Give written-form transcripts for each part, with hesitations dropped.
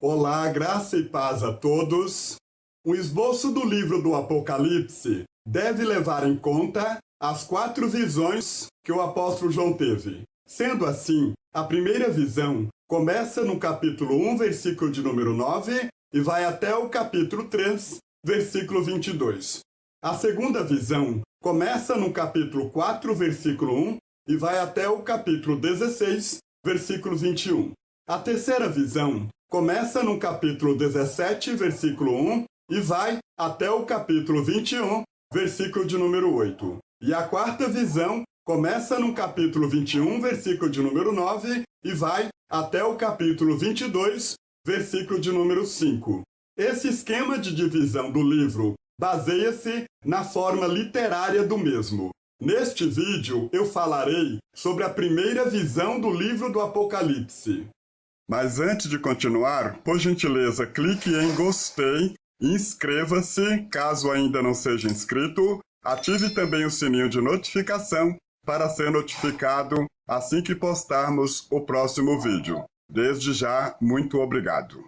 Olá, graça e paz a todos. O esboço do livro do Apocalipse deve levar em conta as 4 visões que o apóstolo João teve. Sendo assim, a primeira visão começa no capítulo 1, versículo de número 9, e vai até o capítulo 3, versículo 22. A segunda visão começa no capítulo 4, versículo 1, e vai até o capítulo 16, versículo 21. A terceira visão começa no capítulo 17, versículo 1, e vai até o capítulo 21, versículo de número 8. E a quarta visão começa no capítulo 21, versículo de número 9, e vai até o capítulo 22, versículo de número 5. Esse esquema de divisão do livro baseia-se na forma literária do mesmo. Neste vídeo, eu falarei sobre a primeira visão do livro do Apocalipse. Mas antes de continuar, por gentileza, clique em gostei, inscreva-se, caso ainda não seja inscrito, ative também o sininho de notificação para ser notificado assim que postarmos o próximo vídeo. Desde já, muito obrigado.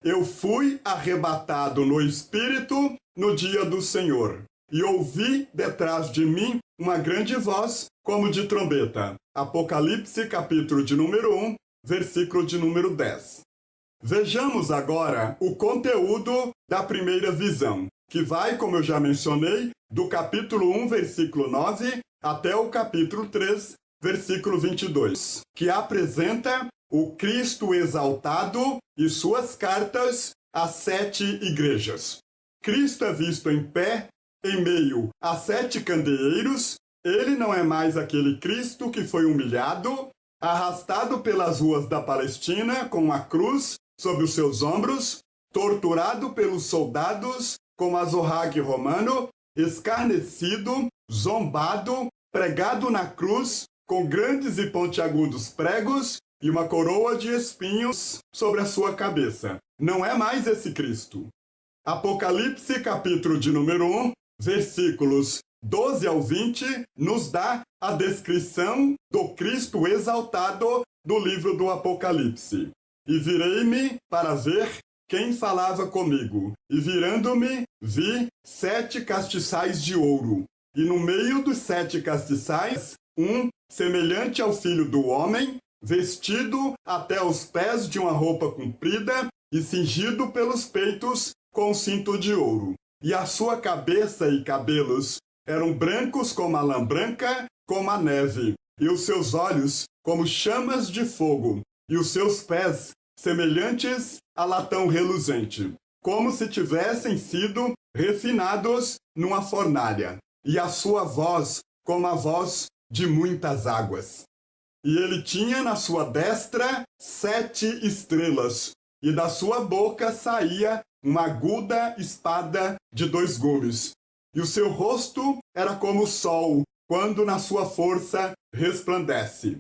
Eu fui arrebatado no Espírito no dia do Senhor, e ouvi detrás de mim uma grande voz como de trombeta. Apocalipse, capítulo de número 1, versículo de número 10. Vejamos agora o conteúdo da primeira visão, que vai, como eu já mencionei, do capítulo 1, versículo 9, até o capítulo 3, versículo 22, que apresenta o Cristo exaltado e suas cartas às 7 igrejas. Cristo é visto em pé, em meio a 7 candeeiros. Ele não é mais aquele Cristo que foi humilhado, arrastado pelas ruas da Palestina com a cruz sobre os seus ombros, torturado pelos soldados com azorrague romano, escarnecido, zombado, pregado na cruz com grandes e pontiagudos pregos e uma coroa de espinhos sobre a sua cabeça. Não é mais esse Cristo. Apocalipse, capítulo de número 1, versículos 12 ao 20, nos dá a descrição do Cristo exaltado do livro do Apocalipse. E virei-me para ver quem falava comigo. E virando-me, vi 7 castiçais de ouro. E no meio dos 7 castiçais, um semelhante ao Filho do Homem, vestido até os pés de uma roupa comprida e cingido pelos peitos com cinto de ouro. E a sua cabeça e cabelos eram brancos como a lã branca, como a neve, e os seus olhos como chamas de fogo, e os seus pés semelhantes a latão reluzente, como se tivessem sido refinados numa fornalha, e a sua voz como a voz de muitas águas. E ele tinha na sua destra 7 estrelas, e da sua boca saía uma aguda espada de 2 gumes. E o seu rosto era como o sol, quando na sua força resplandece.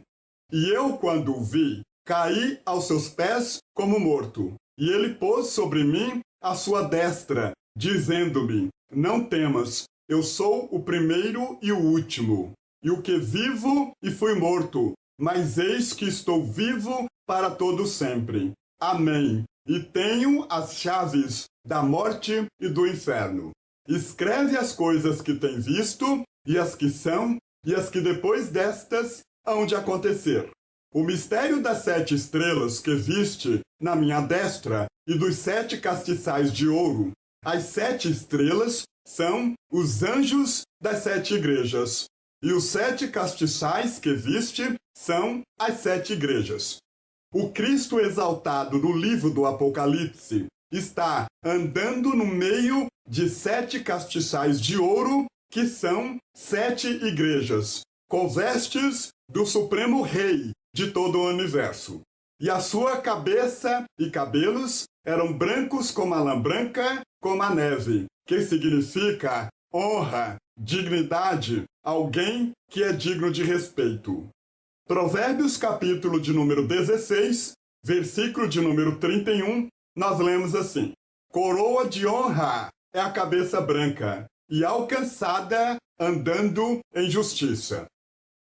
E eu, quando o vi, caí aos seus pés como morto. E ele pôs sobre mim a sua destra, dizendo-me: não temas, eu sou o primeiro e o último, e o que vivo e fui morto, mas eis que estou vivo para todo sempre. Amém. E tenho as chaves da morte e do inferno. Escreve as coisas que tem visto, e as que são, e as que depois destas hão de acontecer. O mistério das 7 estrelas que viste na minha destra e dos 7 castiçais de ouro. As 7 estrelas são os anjos das 7 igrejas, e os 7 castiçais que viste são as 7 igrejas. O Cristo exaltado do livro do Apocalipse está andando no meio de 7 castiçais de ouro, que são 7 igrejas, com vestes do Supremo Rei de todo o universo. E a sua cabeça e cabelos eram brancos como a lã branca, como a neve, que significa honra, dignidade, alguém que é digno de respeito. Provérbios, capítulo de número 16, versículo de número 31, nós lemos assim: coroa de honra é a cabeça branca, e alcançada andando em justiça.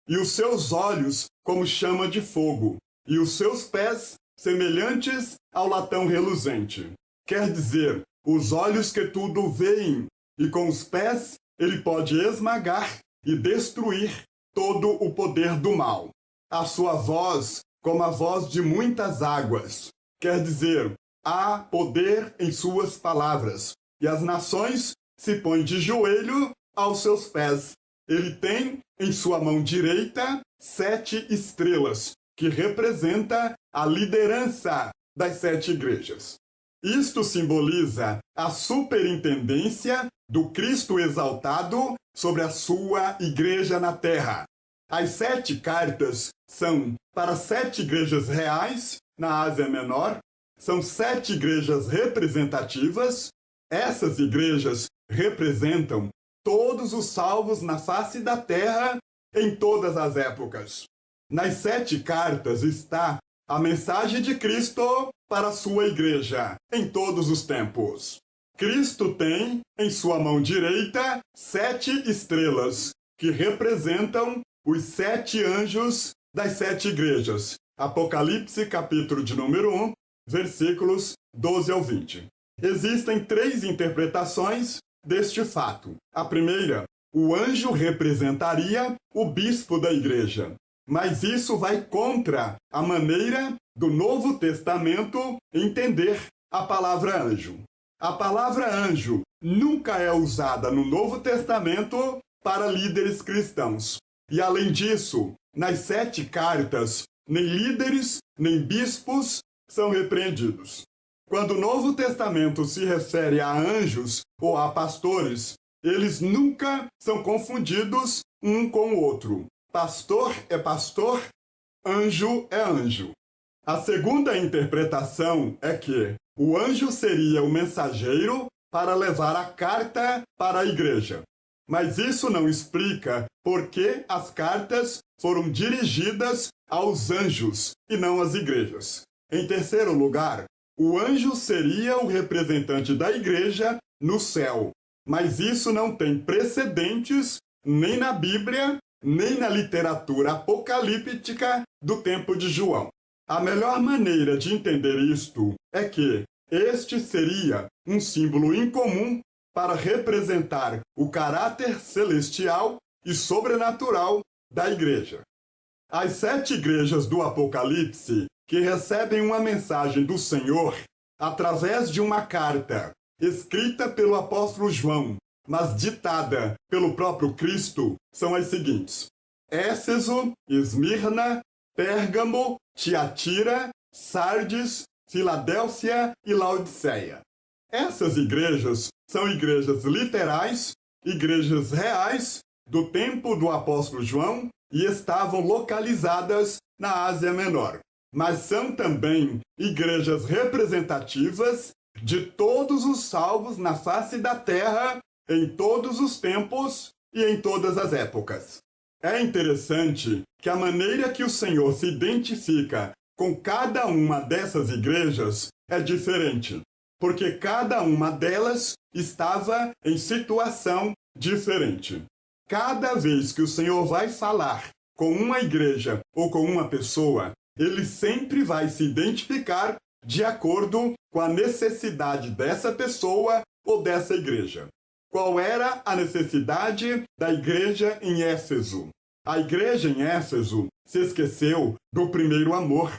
E os seus olhos como chama de fogo, e os seus pés semelhantes ao latão reluzente. Quer dizer, os olhos que tudo veem, e com os pés ele pode esmagar e destruir todo o poder do mal. A sua voz, como a voz de muitas águas. Quer dizer, há poder em suas palavras, e as nações se põem de joelho aos seus pés. Ele tem em sua mão direita 7 estrelas, que representa a liderança das 7 igrejas. Isto simboliza a superintendência do Cristo exaltado sobre a sua igreja na terra. As 7 cartas são para 7 igrejas reais na Ásia Menor, são 7 igrejas representativas. Essas igrejas representam todos os salvos na face da terra em todas as épocas. Nas 7 cartas está a mensagem de Cristo para a sua igreja em todos os tempos. Cristo tem em sua mão direita 7 estrelas, que representam os 7 anjos das 7 igrejas. Apocalipse, capítulo de número 1, versículos 12 ao 20. Existem 3 interpretações deste fato. A primeira, o anjo representaria o bispo da igreja. Mas isso vai contra a maneira do Novo Testamento entender a palavra anjo. A palavra anjo nunca é usada no Novo Testamento para líderes cristãos. E além disso, nas 7 cartas, nem líderes, nem bispos são repreendidos. Quando o Novo Testamento se refere a anjos ou a pastores, eles nunca são confundidos um com o outro. Pastor é pastor, anjo é anjo. A segunda interpretação é que o anjo seria o mensageiro para levar a carta para a igreja. Mas isso não explica por que as cartas foram dirigidas aos anjos e não às igrejas. Em terceiro lugar, o anjo seria o representante da igreja no céu. Mas isso não tem precedentes nem na Bíblia, nem na literatura apocalíptica do tempo de João. A melhor maneira de entender isto é que este seria um símbolo incomum para representar o caráter celestial e sobrenatural da igreja. As 7 igrejas do Apocalipse, que recebem uma mensagem do Senhor através de uma carta escrita pelo apóstolo João, mas ditada pelo próprio Cristo, são as seguintes: Éfeso, Esmirna, Pérgamo, Tiatira, Sardes, Filadélfia e Laodiceia. Essas igrejas são igrejas literais, igrejas reais do tempo do apóstolo João e estavam localizadas na Ásia Menor. Mas são também igrejas representativas de todos os salvos na face da terra, em todos os tempos e em todas as épocas. É interessante que a maneira que o Senhor se identifica com cada uma dessas igrejas é diferente, porque cada uma delas estava em situação diferente. Cada vez que o Senhor vai falar com uma igreja ou com uma pessoa, ele sempre vai se identificar de acordo com a necessidade dessa pessoa ou dessa igreja. Qual era a necessidade da igreja em Éfeso? A igreja em Éfeso se esqueceu do primeiro amor.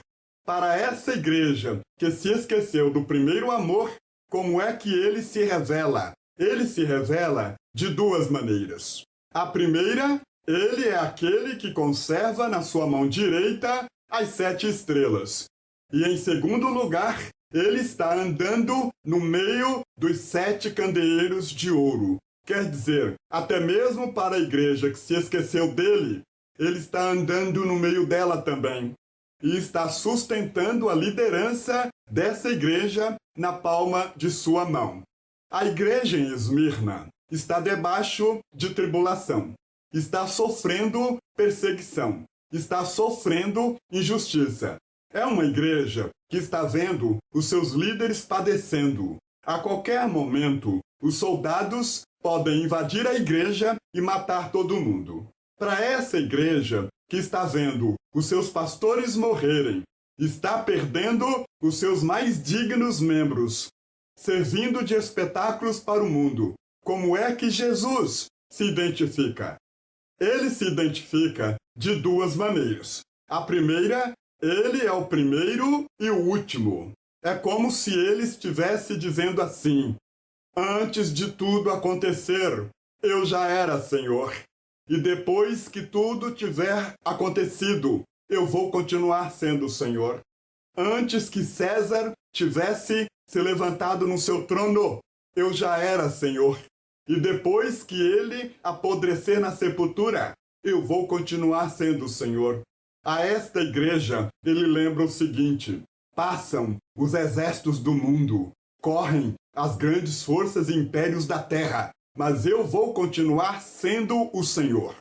Para essa igreja que se esqueceu do primeiro amor, como é que ele se revela? Ele se revela de 2 maneiras. A primeira, ele é aquele que conserva na sua mão direita as 7 estrelas. E em segundo lugar, ele está andando no meio dos 7 candeeiros de ouro. Quer dizer, até mesmo para a igreja que se esqueceu dele, ele está andando no meio dela também. E está sustentando a liderança dessa igreja na palma de sua mão. A igreja em Esmirna está debaixo de tribulação, está sofrendo perseguição, está sofrendo injustiça. É uma igreja que está vendo os seus líderes padecendo. A qualquer momento, os soldados podem invadir a igreja e matar todo mundo. Para essa igreja que está vendo os seus pastores morrerem, está perdendo os seus mais dignos membros, servindo de espetáculos para o mundo. Como é que Jesus se identifica? Ele se identifica de duas maneiras. A primeira, ele é o primeiro e o último. É como se ele estivesse dizendo assim: antes de tudo acontecer, eu já era Senhor. E depois que tudo tiver acontecido, eu vou continuar sendo Senhor. Antes que César tivesse se levantado no seu trono, eu já era Senhor. E depois que ele apodrecer na sepultura, eu vou continuar sendo Senhor. A esta igreja, ele lembra o seguinte: passam os exércitos do mundo, correm as grandes forças e impérios da terra, mas eu vou continuar sendo o Senhor.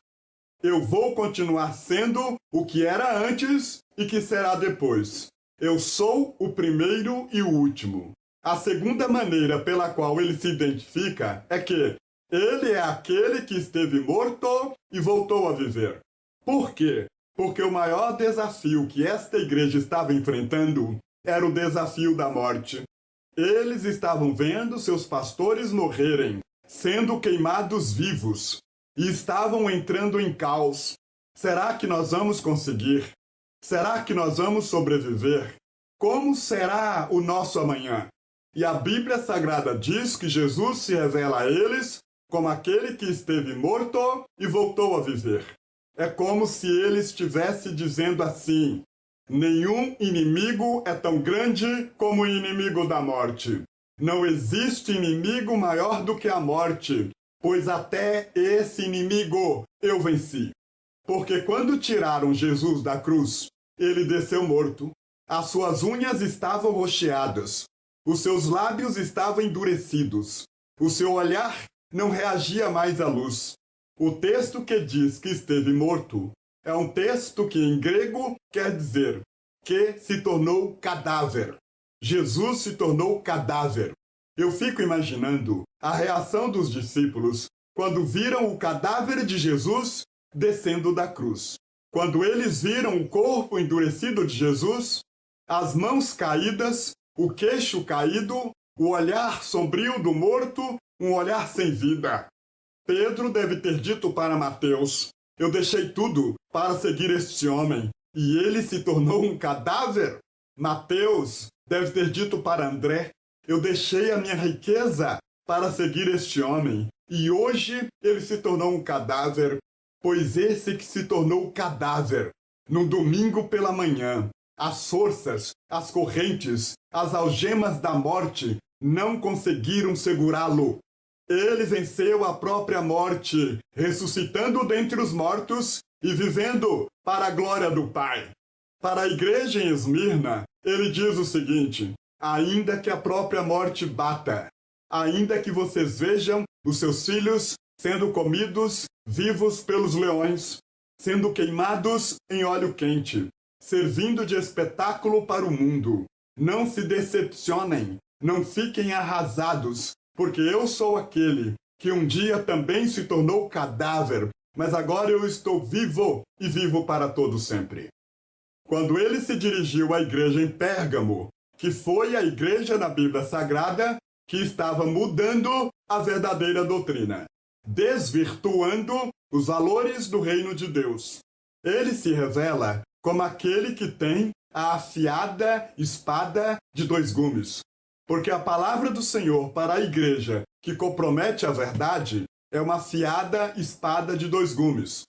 Eu vou continuar sendo o que era antes e que será depois. Eu sou o primeiro e o último. A segunda maneira pela qual ele se identifica é que ele é aquele que esteve morto e voltou a viver. Por quê? Porque o maior desafio que esta igreja estava enfrentando era o desafio da morte. Eles estavam vendo seus pastores morrerem, sendo queimados vivos, e estavam entrando em caos. Será que nós vamos conseguir? Será que nós vamos sobreviver? Como será o nosso amanhã? E a Bíblia Sagrada diz que Jesus se revela a eles como aquele que esteve morto e voltou a viver. É como se ele estivesse dizendo assim: nenhum inimigo é tão grande como o inimigo da morte. Não existe inimigo maior do que a morte, pois até esse inimigo eu venci. Porque quando tiraram Jesus da cruz, ele desceu morto. As suas unhas estavam roxeadas. Os seus lábios estavam endurecidos. O seu olhar não reagia mais à luz. O texto que diz que esteve morto é um texto que em grego quer dizer que se tornou cadáver. Jesus se tornou cadáver. Eu fico imaginando a reação dos discípulos quando viram o cadáver de Jesus descendo da cruz. Quando eles viram o corpo endurecido de Jesus, as mãos caídas, o queixo caído, o olhar sombrio do morto, um olhar sem vida. Pedro deve ter dito para Mateus: eu deixei tudo para seguir este homem, e ele se tornou um cadáver. Mateus deve ter dito para André: eu deixei a minha riqueza para seguir este homem, e hoje ele se tornou um cadáver. Pois esse que se tornou cadáver, no domingo pela manhã, as forças, as correntes, as algemas da morte não conseguiram segurá-lo. Ele venceu a própria morte, ressuscitando dentre os mortos e vivendo para a glória do Pai. Para a igreja em Esmirna, ele diz o seguinte: ainda que a própria morte bata, ainda que vocês vejam os seus filhos sendo comidos vivos pelos leões, sendo queimados em óleo quente, servindo de espetáculo para o mundo, não se decepcionem, não fiquem arrasados, porque eu sou aquele que um dia também se tornou cadáver, mas agora eu estou vivo e vivo para todo sempre. Quando ele se dirigiu à igreja em Pérgamo, que foi a igreja na Bíblia Sagrada que estava mudando a verdadeira doutrina, desvirtuando os valores do reino de Deus, ele se revela como aquele que tem a afiada espada de dois gumes. Porque a palavra do Senhor para a igreja que compromete a verdade é uma afiada espada de dois gumes.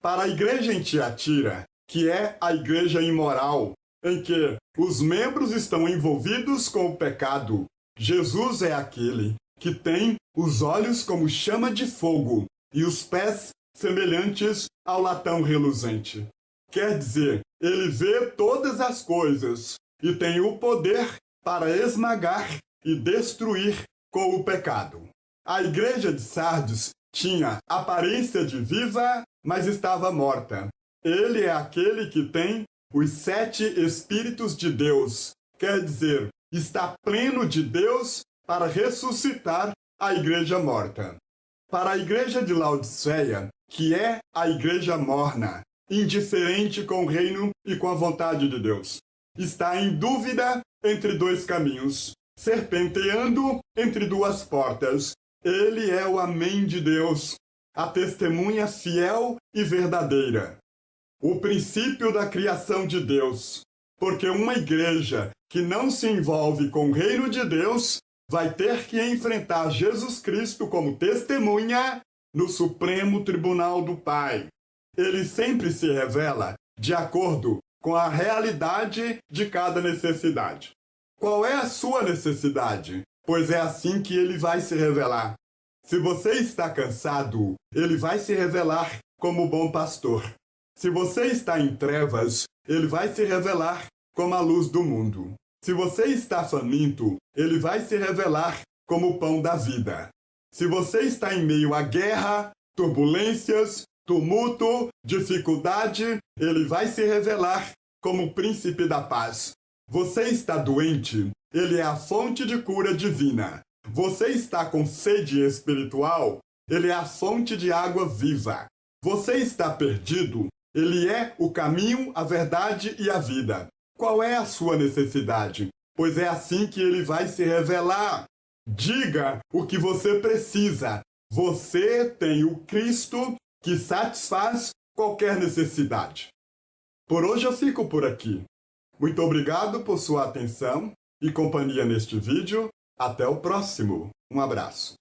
Para a igreja em Tiatira, que é a igreja imoral, em que os membros estão envolvidos com o pecado, Jesus é aquele que tem os olhos como chama de fogo e os pés semelhantes ao latão reluzente. Quer dizer, ele vê todas as coisas e tem o poder para esmagar e destruir com o pecado. A igreja de Sardes tinha aparência de viva, mas estava morta. Ele é aquele que tem os 7 Espíritos de Deus, quer dizer, está pleno de Deus para ressuscitar a igreja morta. Para a igreja de Laodiceia, que é a igreja morna, indiferente com o reino e com a vontade de Deus, está em dúvida entre dois caminhos, serpenteando entre duas portas. Ele é o Amém de Deus, a testemunha fiel e verdadeira, o princípio da criação de Deus, porque uma igreja que não se envolve com o reino de Deus vai ter que enfrentar Jesus Cristo como testemunha no Supremo Tribunal do Pai. Ele sempre se revela de acordo com a realidade de cada necessidade. Qual é a sua necessidade? Pois é assim que ele vai se revelar. Se você está cansado, ele vai se revelar como bom pastor. Se você está em trevas, ele vai se revelar como a luz do mundo. Se você está faminto, ele vai se revelar como o pão da vida. Se você está em meio à guerra, turbulências, tumulto, dificuldade, ele vai se revelar como o príncipe da paz. Você está doente, ele é a fonte de cura divina. Você está com sede espiritual, ele é a fonte de água viva. Você está perdido, ele é o caminho, a verdade e a vida. Qual é a sua necessidade? Pois é assim que ele vai se revelar. Diga o que você precisa. Você tem o Cristo que satisfaz qualquer necessidade. Por hoje eu fico por aqui. Muito obrigado por sua atenção e companhia neste vídeo. Até o próximo. Um abraço.